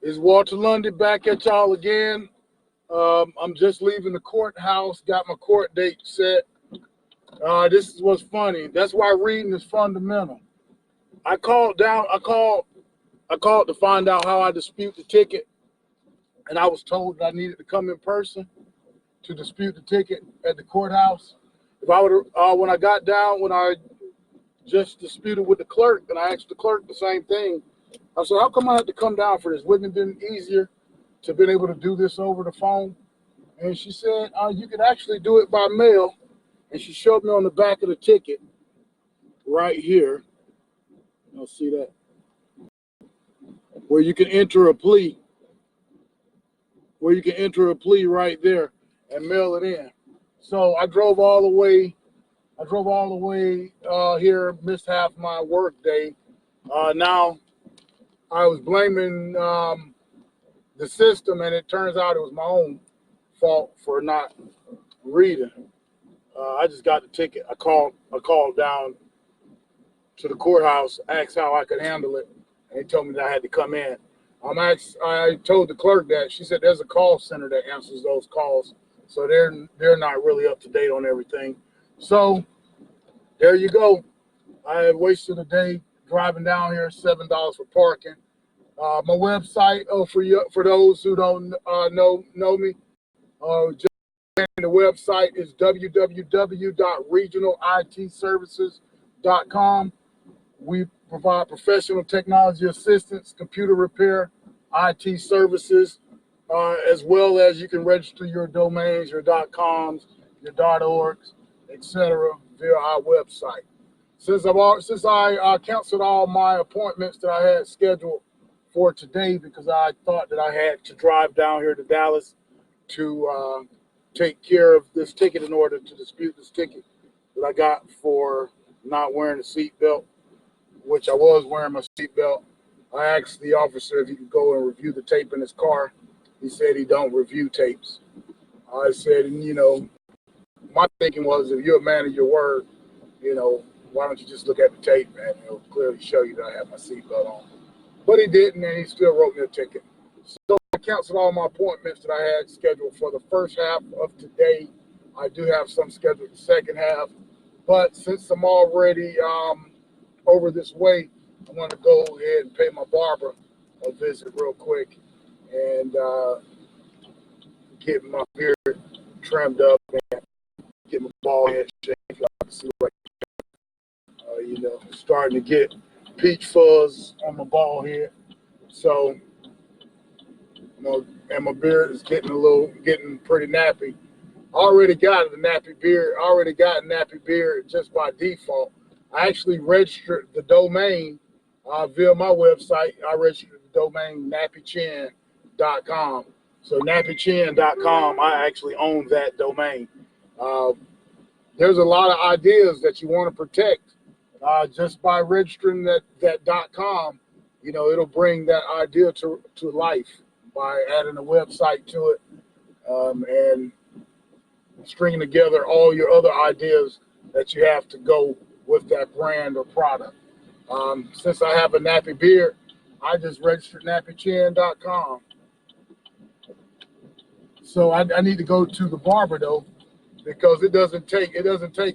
It's Walter Lundy back at y'all again. I'm just leaving the courthouse, got my court date set. This is what's funny. That's why reading is fundamental. I called to find out how I dispute the ticket, and I was told that I needed to come in person to dispute the ticket at the courthouse. If I would, when I just disputed with the clerk, and I asked the clerk the same thing. I said, how come I had to come down for this? Wouldn't it have been easier to been able to do this over the phone? And she said, you could actually do it by mail. And she showed me on the back of the ticket right here. You'll see that. Where you can enter a plea. Right there and mail it in. So I drove all the way here, missed half my work day. Now I was blaming the system, and it turns out it was my own fault for not reading. I just got the ticket. I called down to the courthouse, asked how I could handle it, and they told me that I had to come in. I told the clerk that. She said there's a call center that answers those calls, so they're not really up to date on everything. So there you go. I have wasted a day driving down here, $7 for parking. My website, for those who don't know me, the website is www.regionalitservices.com. We provide professional technology assistance, computer repair, IT services, as well as you can register your domains, your .coms, your .orgs, etc. via our website. Since I canceled all my appointments that I had scheduled for today because I thought that I had to drive down here to Dallas to take care of this ticket in order to dispute this ticket that I got for not wearing a seatbelt, which I was wearing my seatbelt. I asked the officer if he could go and review the tape in his car. He said he don't review tapes. I said, my thinking was, if you're a man of your word, why don't you just look at the tape and it'll clearly show you that I have my seatbelt on. But he didn't, and he still wrote me a ticket. So I canceled all my appointments that I had scheduled for the first half of today. I do have some scheduled the second half. But since I'm already over this way, I want to go ahead and pay my barber a visit real quick and get my beard trimmed up and get my bald head shaved. I can see right starting to get peach fuzz on my bald head. So, and my beard is getting pretty nappy. I already got a nappy beard just by default. I actually registered the domain via my website. I registered the domain nappychin.com. So nappychin.com, I actually own that domain. There's a lot of ideas that you want to protect just by registering that .com. It'll bring that idea to life by adding a website to it and stringing together all your other ideas that you have to go with that brand or product. Since I have a nappy beard, I just registered nappychin.com. So I need to go to the barber though, because it doesn't take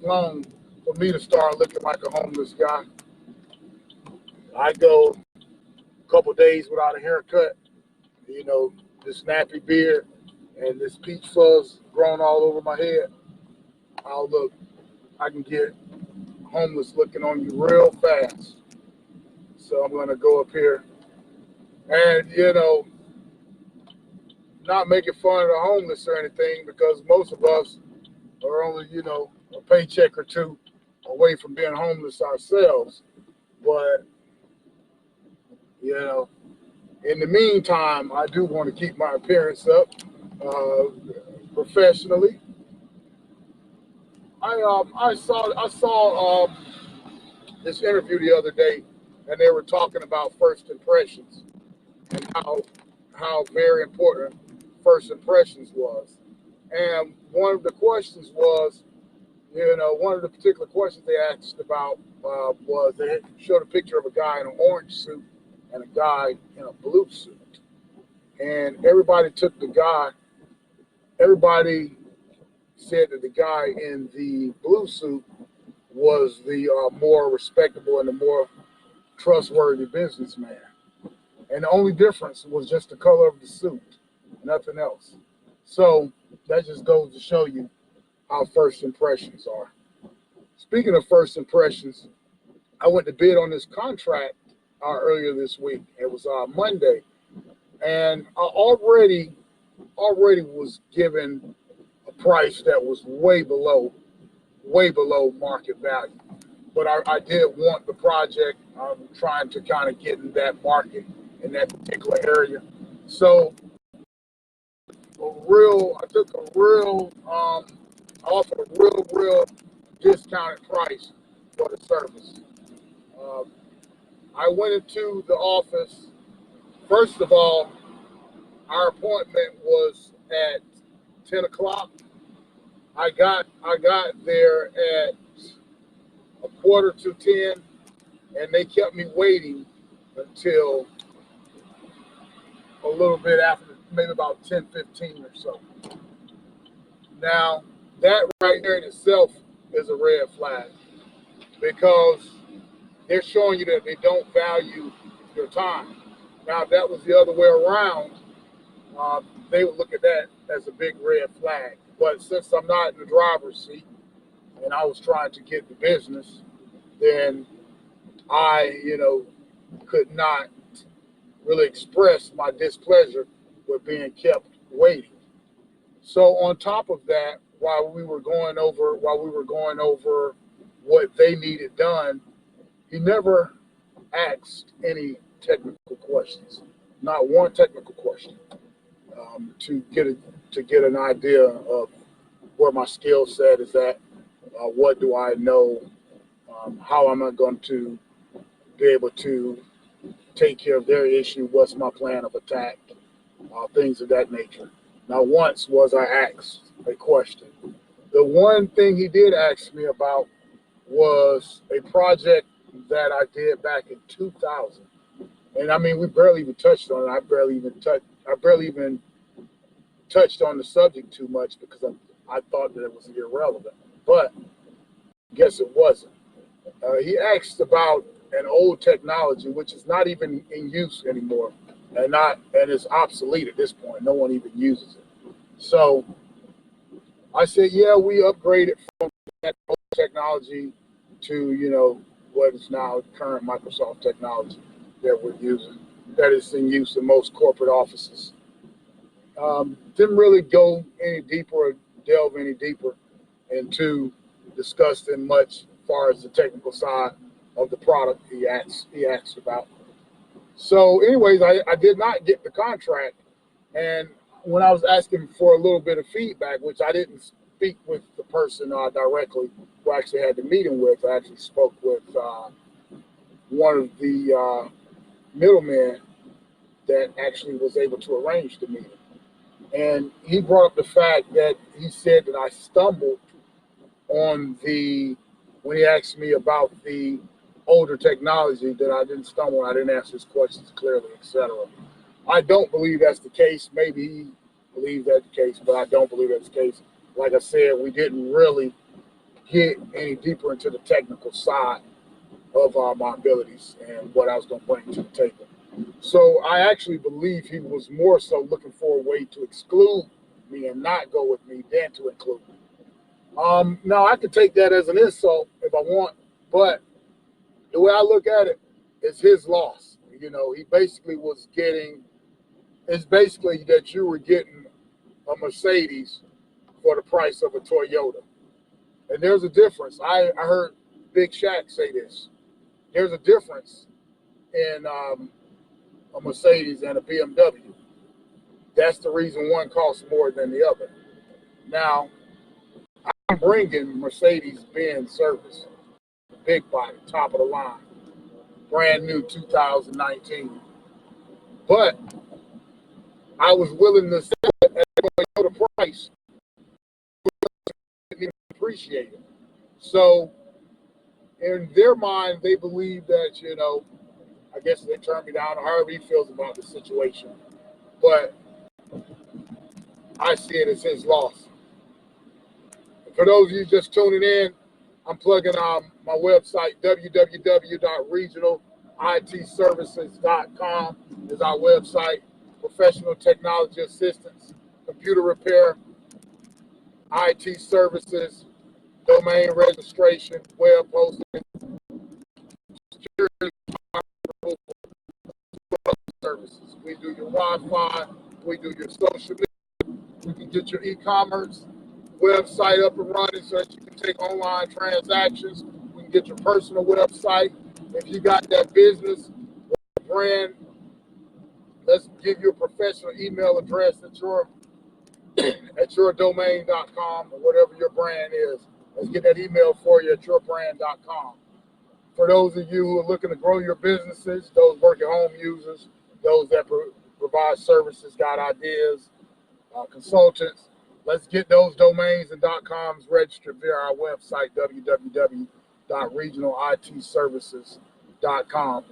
long for me to start looking like a homeless guy. I go a couple days without a haircut, this nappy beard and this peach fuzz growing all over my head. I can get homeless looking on you real fast. So I'm going to go up here and, not making fun of the homeless or anything, because most of us are only, a paycheck or two away from being homeless ourselves. But, in the meantime, I do want to keep my appearance up professionally. I saw this interview the other day, and they were talking about first impressions and how very important first impressions was. And one of the questions was, one of the particular questions they asked about was they showed a picture of a guy in an orange suit and a guy in a blue suit. and everybody took the guy. Everybody said that the guy in the blue suit was the more respectable and the more trustworthy businessman. And the only difference was just the color of the suit, nothing else. So that just goes to show you how first impressions are. Speaking of first impressions, I went to bid on this contract earlier this week. It was Monday, and I already was given a price that was way below market value. But I did want the project. I'm trying to kind of get in that market in that particular area. So I took a real, I offered a real discounted price for the service. Um, I went into the office. First of all, our appointment was at 10 o'clock. I got there at a quarter to 10, and they kept me waiting until a little bit after, maybe about 10:15 or so. Now, that right there in itself is a red flag because they're showing you that they don't value your time. Now, if that was the other way around, they would look at that as a big red flag. But since I'm not in the driver's seat and I was trying to get the business, then I, could not really express my displeasure with being kept waiting. So on top of that, while we were going over what they needed done, he never asked any technical questions, not one technical question, to get an idea of where my skill set is at, what do I know, how am I going to be able to take care of their issue, what's my plan of attack, things of that nature. Not once was I asked a question. The one thing he did ask me about was a project that I did back in 2000. And I mean, we barely even touched on it. I barely even touched on the subject too much because I thought that it was irrelevant. But guess it wasn't. He asked about an old technology which is not even in use anymore, and is obsolete at this point. No one even uses it. So I said, yeah, we upgraded from that old technology to what is now current Microsoft technology that we're using, that is in use in most corporate offices. Didn't really go any deeper or delve any deeper into discussing much as far as the technical side of the product he asked about. So anyways, I did not get the contract. And when I was asking for a little bit of feedback, which I didn't speak with the person directly who I actually had the meeting with, I actually spoke with one of the middlemen that actually was able to arrange the meeting. And he brought up the fact that he said that I stumbled when he asked me about the older technology, that I didn't stumble, I didn't answer his questions clearly, etc. I don't believe that's the case. Maybe he believes that's the case, but I don't believe that's the case. Like I said, we didn't really get any deeper into the technical side of my abilities and what I was going to bring to the table. So I actually believe he was more so looking for a way to exclude me and not go with me than to include me. Now I could take that as an insult if I want, but the way I look at it, it's his loss. He basically was getting. It's basically that you were getting a Mercedes for the price of a Toyota, and there's a difference. I heard Big Shaq say this. There's a difference in a Mercedes and a BMW. That's the reason one costs more than the other. Now, I'm bringing Mercedes-Benz service, big body, top of the line, brand new 2019. But I was willing to sell it at a Toyota price. Didn't even appreciate it. So in their mind, they believe that, I guess they turned me down, or however he feels about the situation. but I see it as his loss. For those of you just tuning in, I'm plugging my website, www.regionalitservices.com is our website. Professional technology assistance, computer repair, IT services, domain registration, web hosting, security services. We do your Wi-Fi, we do your social media, we can get your e-commerce website up and running so that you can take online transactions. We can get your personal website. If you got that business or brand, let's give you a professional email address at your domain.com or whatever your brand is. Let's get that email for you at yourbrand.com. For those of you who are looking to grow your businesses, those work at home users, those that provide services, got ideas, consultants, let's get those domains and .coms registered via our website, www.regionalitservices.com.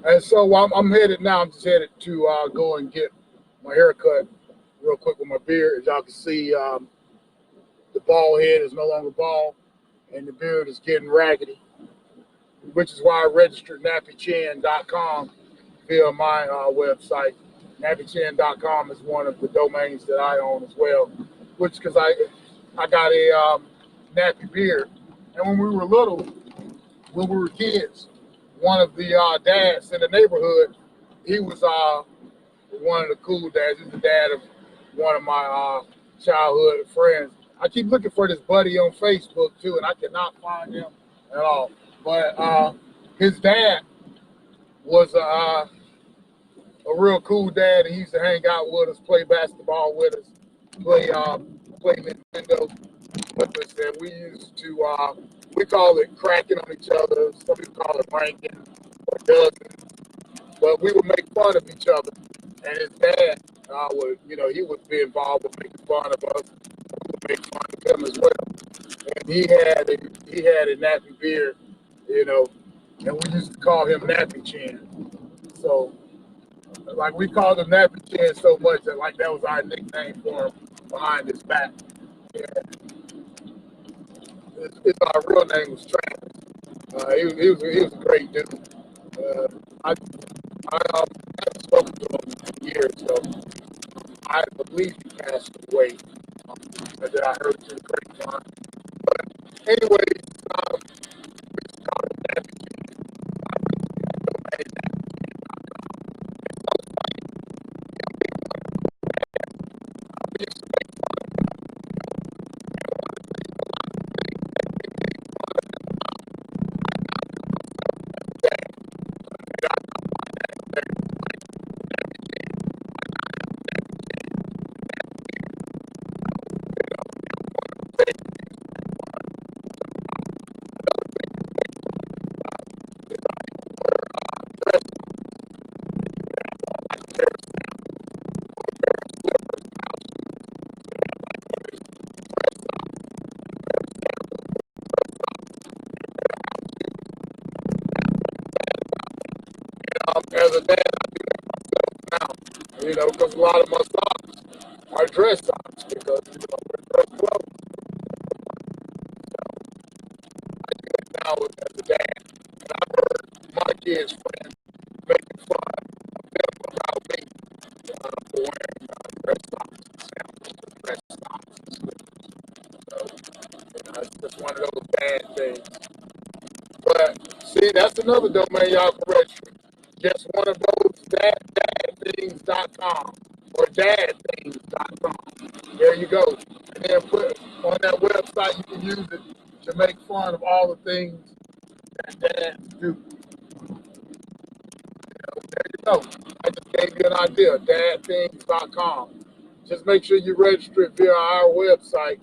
And so I'm headed now. I'm just headed to go and get my hair cut real quick with my beard. As y'all can see, the bald head is no longer bald, and the beard is getting raggedy, which is why I registered nappychin.com via my website. nappychin.com is one of the domains that I own as well, which because I got a nappy beard. And when we were little, when we were kids, one of the dads in the neighborhood, he was one of the cool dads. He's the dad of one of my childhood friends. I keep looking for this buddy on Facebook too, and I cannot find him at all. But his dad was a real cool dad, and he used to hang out with us, play basketball with us, play Nintendo with us, and we used to we call it cracking on each other. Some people call it ranking or dozen, but we would make fun of each other. And his dad would, he would be involved with making fun of us. We would make fun of him as well. And he had a nappy beard, and we used to call him Nappy Chin. So, like, we called him Nappy Chin so much that that was our nickname for him behind his back. Yeah. Our real name was Travis. He was a great dude. I haven't spoken to him in years, so I believe he passed away. That I heard through the grapevine. But anyways, we just called him Nappy Chin. We used to make fun of him. As a dad, I do that myself now, because a lot of my socks are dress socks because, we're dressed clothes. I do it now as a dad. And I've heard my kids' friends making fun of them about me for wearing dress socks and sandals with dress socks. So, it's just one of those bad things. But, see, that's another domain y'all can register. Just one of those dadthings.com or dadthings.com. There you go. And then put on that website, you can use it to make fun of all the things that dads do. There you go. I just gave you an idea, dadthings.com. Just make sure you register it via our website,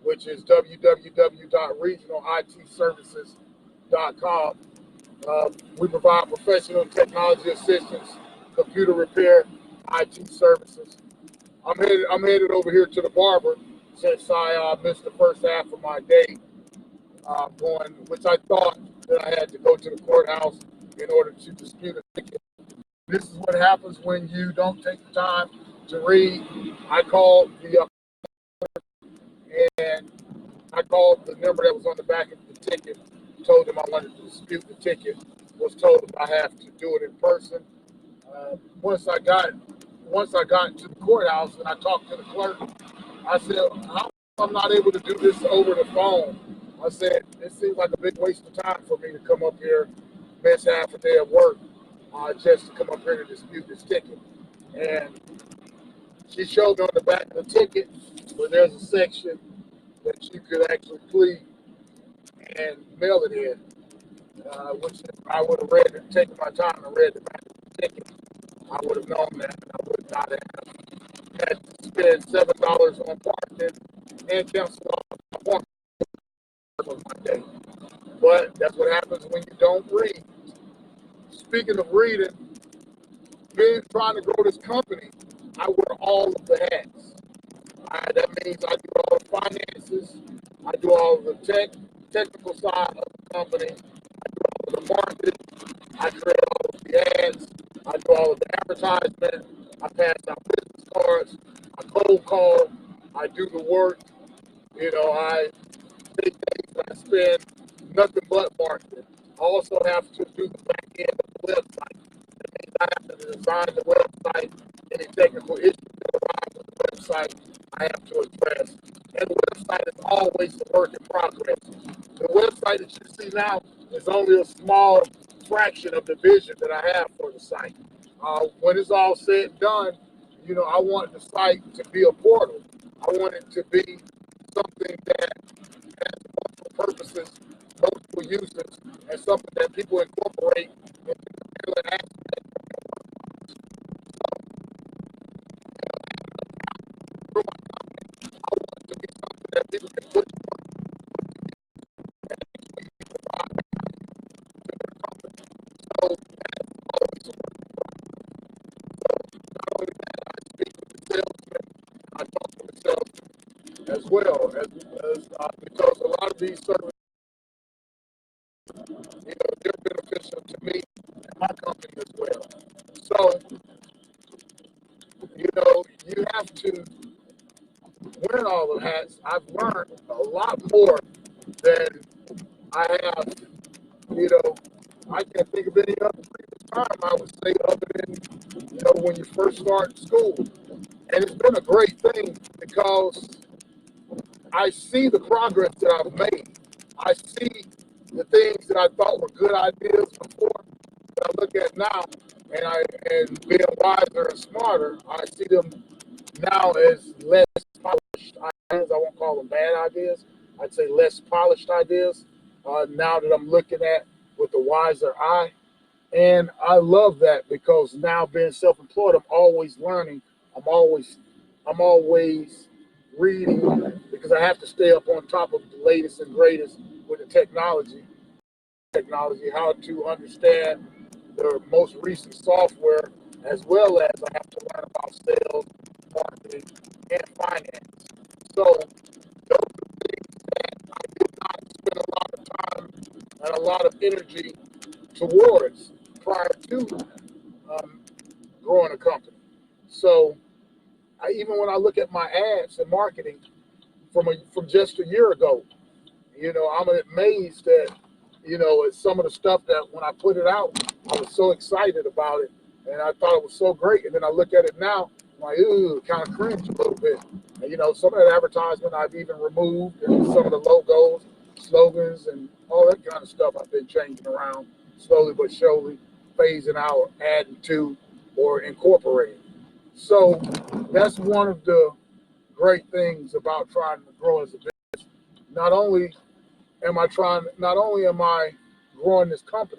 which is www.regionalitservices.com. We provide professional technology assistance, computer repair, IT services. I'm headed over here to the barber since I missed the first half of my day which I thought that I had to go to the courthouse in order to dispute a ticket. This is what happens when you don't take the time to read. I called and I called the number that was on the back of the ticket, told them I wanted to dispute the ticket, was told I have to do it in person. Uh, once I got to the courthouse and I talked to the clerk, I said, how I'm not able to do this over the phone? I said, it seems like a big waste of time for me to come up here, miss half a day of work, just to come up here to dispute this ticket. And she showed me on the back of the ticket where there's a section that you could actually plead and mail it in, which I would have read it, taken my time and read the back of the ticket. I would have known that, and I would not have had to spend $7 on parking and cancel off my appointment on my day. But that's what happens when you don't read. Speaking of reading, me trying to grow this company, I wear all of the hats. That means I do all the finances, I do all of the technical side of the company, I do all of the marketing, I create all of the ads, I do all of the advertisement, I pass out business cards, I cold call, I do the work, I take days that I spend nothing but marketing. I also have to do the back end of the website. That means I have to design the website, any technical issues that arise with the website, I have to address. And the website is always a work in progress. The website that you see now is only a small fraction of the vision that I have for the site. When it's all said and done, I want the site to be a portal. I want it to be something that has multiple purposes, multiple uses, and something that people incorporate into the daily aspect of their work. So, through my company, I want it to be something that people can put to work and actually provide value to their company. So, that's always a work in progress. So, not only that, I speak with the salesmen, I talk to the salesmen as well because a lot of these services, they're beneficial to me and my company as well. So, you have to wear all the hats. I've learned a lot more than I have, I can't think of any other previous time I would say other than, when you first start school. And it's been a great thing because I see the progress that I've made. I see the things that I thought were good ideas before that I look at now, and being wiser and smarter, I see them now as less polished ideas. I won't call them bad ideas. I'd say less polished ideas. Now that I'm looking at with a wiser eye, and I love that because now being self-employed, I'm always learning. I'm always reading because I have to stay up on top of the latest and greatest with the technology, how to understand the most recent software, as well as I have to learn about sales, marketing, and finance. So those are things that I did not spend a lot of time and a lot of energy towards prior to growing a company. So even when I look at my ads and marketing from just a year ago, I'm amazed at, at some of the stuff that when I put it out, I was so excited about it and I thought it was so great. And then I look at it now, I'm like, ooh, kind of cringe a little bit. And, some of that advertisement I've even removed, and some of the logos, slogans, and all that kind of stuff I've been changing around slowly but surely, phasing out, adding to, or incorporating. So that's one of the great things about trying to grow as a business. Not only not only am I growing this company,